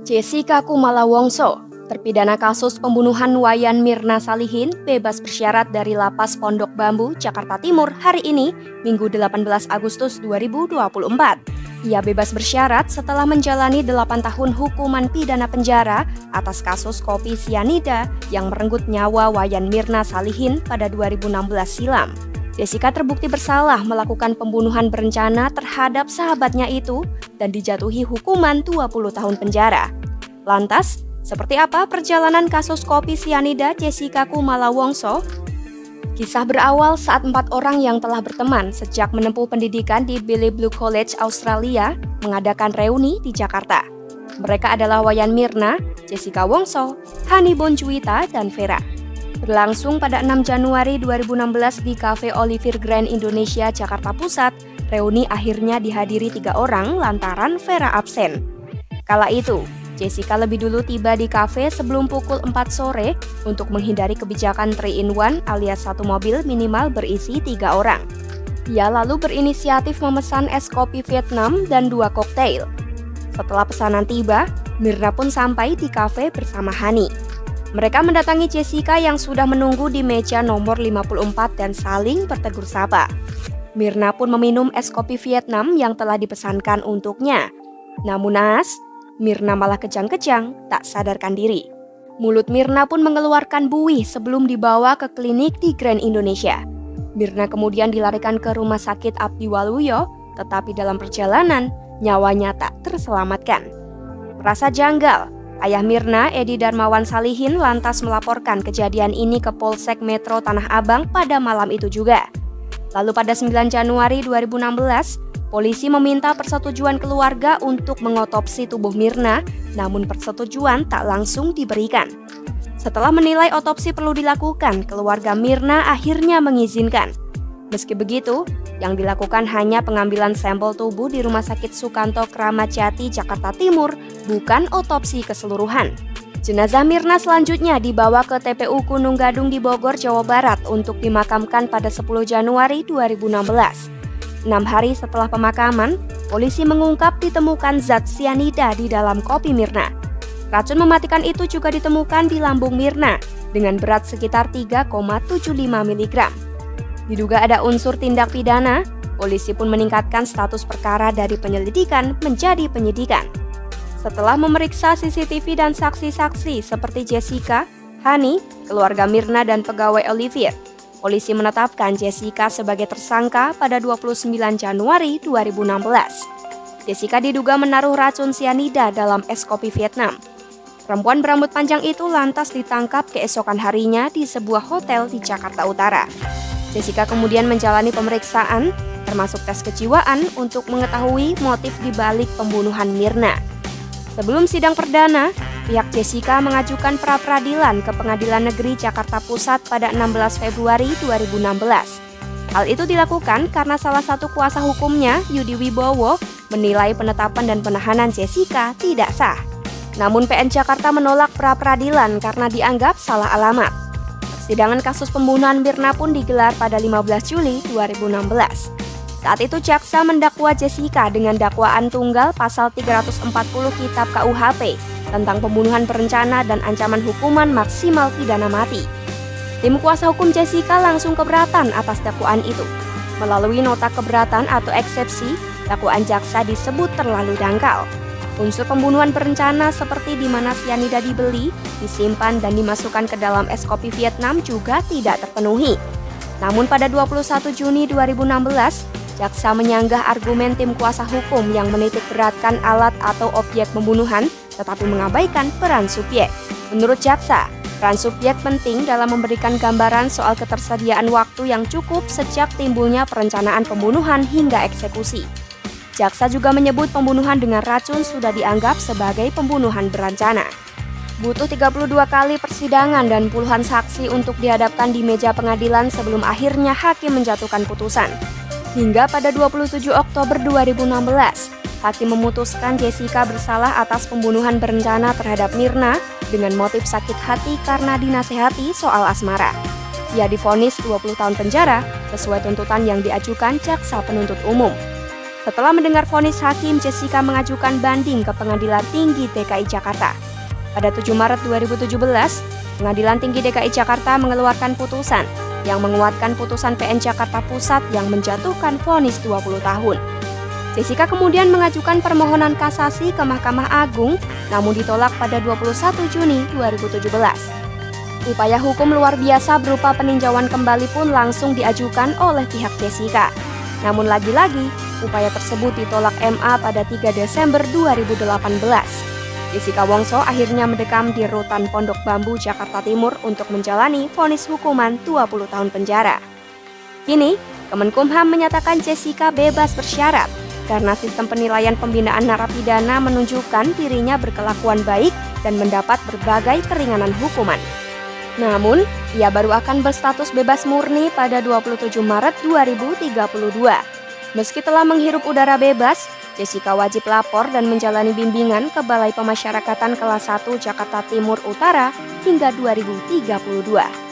Jessica Kumala Wongso, terpidana kasus pembunuhan Wayan Mirna Salihin, bebas bersyarat dari Lapas Pondok Bambu, Jakarta Timur hari ini, Minggu 18 Agustus 2024. Ia bebas bersyarat setelah menjalani 8 tahun hukuman pidana penjara atas kasus kopi sianida yang merenggut nyawa Wayan Mirna Salihin pada 2016 silam. Jessica terbukti bersalah melakukan pembunuhan berencana terhadap sahabatnya itu dan dijatuhi hukuman 20 tahun penjara. Lantas, seperti apa perjalanan kasus kopi sianida Jessica Kumala Wongso? Kisah berawal saat 4 orang yang telah berteman sejak menempuh pendidikan di Billy Blue College, Australia, mengadakan reuni di Jakarta. Mereka adalah Wayan Mirna, Jessica Wongso, Hani Bonjuwita, dan Vera. Berlangsung pada 6 Januari 2016 di Cafe Olivier Grand Indonesia, Jakarta Pusat, reuni akhirnya dihadiri 3 orang lantaran Vera absen. Kala itu, Jessica lebih dulu tiba di kafe sebelum pukul 4 sore untuk menghindari kebijakan 3-in-1 alias satu mobil minimal berisi 3 orang. Ia lalu berinisiatif memesan es kopi Vietnam dan 2 koktail. Setelah pesanan tiba, Mirna pun sampai di kafe bersama Hani. Mereka mendatangi Jessica yang sudah menunggu di meja nomor 54 dan saling bertegur sapa. Mirna pun meminum es kopi Vietnam yang telah dipesankan untuknya. Namun naas, Mirna malah kejang-kejang, tak sadarkan diri. Mulut Mirna pun mengeluarkan buih sebelum dibawa ke klinik di Grand Indonesia. Mirna kemudian dilarikan ke Rumah Sakit Abdi Waluyo, tetapi dalam perjalanan, nyawanya tak terselamatkan. Merasa janggal, ayah Mirna, Edi Darmawan Salihin, lantas melaporkan kejadian ini ke Polsek Metro Tanah Abang pada malam itu juga. Lalu pada 9 Januari 2016, polisi meminta persetujuan keluarga untuk mengotopsi tubuh Mirna, namun persetujuan tak langsung diberikan. Setelah menilai otopsi perlu dilakukan, keluarga Mirna akhirnya mengizinkan. Meski begitu, yang dilakukan hanya pengambilan sampel tubuh di Rumah Sakit Sukanto Kramat Jati, Jakarta Timur, bukan otopsi keseluruhan. Jenazah Mirna selanjutnya dibawa ke TPU Gunung Gadung di Bogor, Jawa Barat untuk dimakamkan pada 10 Januari 2016. 6 hari setelah pemakaman, polisi mengungkap ditemukan zat sianida di dalam kopi Mirna. Racun mematikan itu juga ditemukan di lambung Mirna dengan berat sekitar 3,75 mg. Diduga ada unsur tindak pidana, polisi pun meningkatkan status perkara dari penyelidikan menjadi penyidikan. Setelah memeriksa CCTV dan saksi-saksi seperti Jessica, Hani, keluarga Mirna dan pegawai Olivier, polisi menetapkan Jessica sebagai tersangka pada 29 Januari 2016. Jessica diduga menaruh racun sianida dalam es kopi Vietnam. Perempuan berambut panjang itu lantas ditangkap keesokan harinya di sebuah hotel di Jakarta Utara. Jessica kemudian menjalani pemeriksaan, termasuk tes kejiwaan untuk mengetahui motif dibalik pembunuhan Mirna. Sebelum sidang perdana, pihak Jessica mengajukan pra-peradilan ke Pengadilan Negeri Jakarta Pusat pada 16 Februari 2016. Hal itu dilakukan karena salah satu kuasa hukumnya, Yudi Wibowo, menilai penetapan dan penahanan Jessica tidak sah. Namun PN Jakarta menolak pra-peradilan karena dianggap salah alamat. Persidangan kasus pembunuhan Mirna pun digelar pada 15 Juli 2016. Saat itu jaksa mendakwa Jessica dengan dakwaan tunggal pasal 340 Kitab KUHP tentang pembunuhan berencana dan ancaman hukuman maksimal pidana mati. Tim kuasa hukum Jessica langsung keberatan atas dakwaan itu. Melalui nota keberatan atau eksepsi, dakwaan jaksa disebut terlalu dangkal. Unsur pembunuhan berencana seperti di mana sianida dibeli, disimpan dan dimasukkan ke dalam es kopi Vietnam juga tidak terpenuhi. Namun pada 21 Juni 2016, jaksa menyanggah argumen tim kuasa hukum yang menitik beratkan alat atau objek pembunuhan tetapi mengabaikan peran subjek. Menurut jaksa, peran subjek penting dalam memberikan gambaran soal ketersediaan waktu yang cukup sejak timbulnya perencanaan pembunuhan hingga eksekusi. Jaksa juga menyebut pembunuhan dengan racun sudah dianggap sebagai pembunuhan berencana. Butuh 32 kali persidangan dan puluhan saksi untuk dihadapkan di meja pengadilan sebelum akhirnya hakim menjatuhkan putusan. Hingga pada 27 Oktober 2016, hakim memutuskan Jessica bersalah atas pembunuhan berencana terhadap Mirna dengan motif sakit hati karena dinasehati soal asmara. Ia divonis 20 tahun penjara sesuai tuntutan yang diajukan jaksa penuntut umum. Setelah mendengar vonis hakim, Jessica mengajukan banding ke Pengadilan Tinggi DKI Jakarta. Pada 7 Maret 2017, Pengadilan Tinggi DKI Jakarta mengeluarkan putusan yang menguatkan putusan PN Jakarta Pusat yang menjatuhkan vonis 20 tahun. Jessica kemudian mengajukan permohonan kasasi ke Mahkamah Agung, namun ditolak pada 21 Juni 2017. Upaya hukum luar biasa berupa peninjauan kembali pun langsung diajukan oleh pihak Jessica. Namun lagi-lagi, upaya tersebut ditolak MA pada 3 Desember 2018. Jessica Wongso akhirnya mendekam di Rutan Pondok Bambu, Jakarta Timur untuk menjalani vonis hukuman 20 tahun penjara. Kini, Kemenkumham menyatakan Jessica bebas bersyarat karena sistem penilaian pembinaan narapidana menunjukkan dirinya berkelakuan baik dan mendapat berbagai keringanan hukuman. Namun, ia baru akan berstatus bebas murni pada 27 Maret 2032. Meski telah menghirup udara bebas, Jessica wajib lapor dan menjalani bimbingan ke Balai Pemasyarakatan Kelas 1 Jakarta Timur Utara hingga 2032.